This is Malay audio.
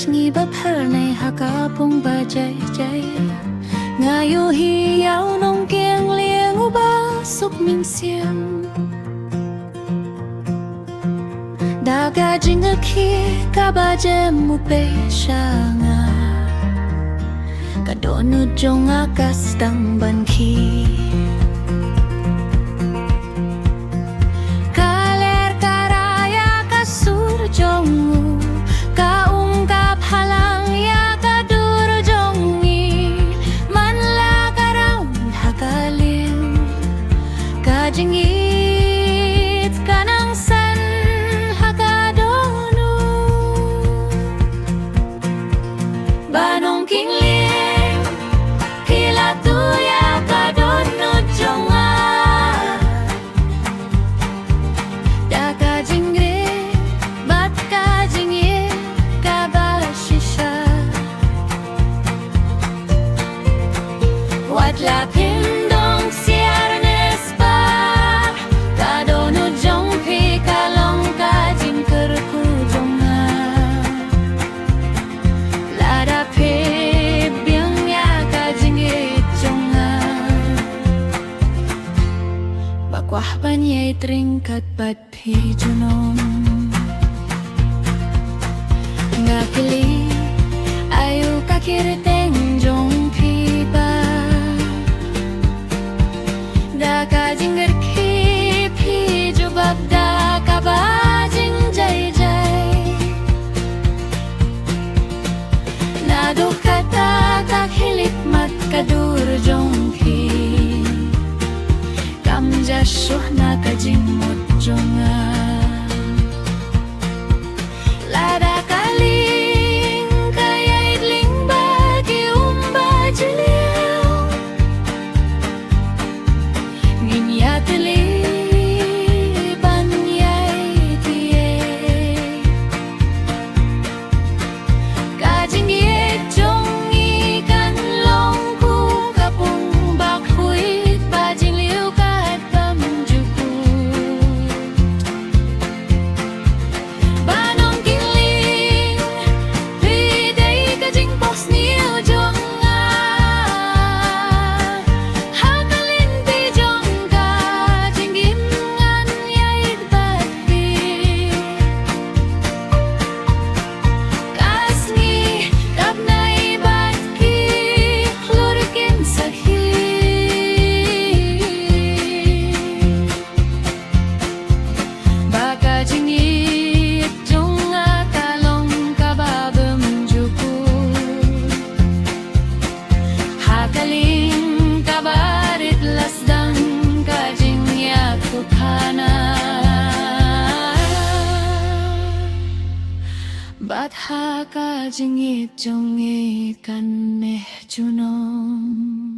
ngibap hernay hakapong bajay-jay Ngayo hiyaw nung kiang liang ubasok ming siyam Daga jingaki kabajem mo pe siya nga Kadonod jong akas tang banki Kaler karaya kasur jong kaungkap halang ya kadur jongi manla karaun hakalim kajingit kanang san hakadonu banong kingli Kilatuya kadonod jonga Daka jingre bat ka jingir kabashisha Wadla pindong siarnes pa Kadonod jong pikalong ka jingker ku jonga Lada pe Bakwah banyay tringkat bat pijunom Ngakili ayu kakirteng jong piba Daka jingger ki pijubab daka bajing jay-jay Nadok kata kakhilit mat kadur jong ki Kamjashuh na kajimut jonga Lada kaling kaya idling bagi umbajiliw Nginyatili banyay tiye Kajingit jongi kan longku kapung bakhuit bajiliw Bat haka jingit jongit kan junom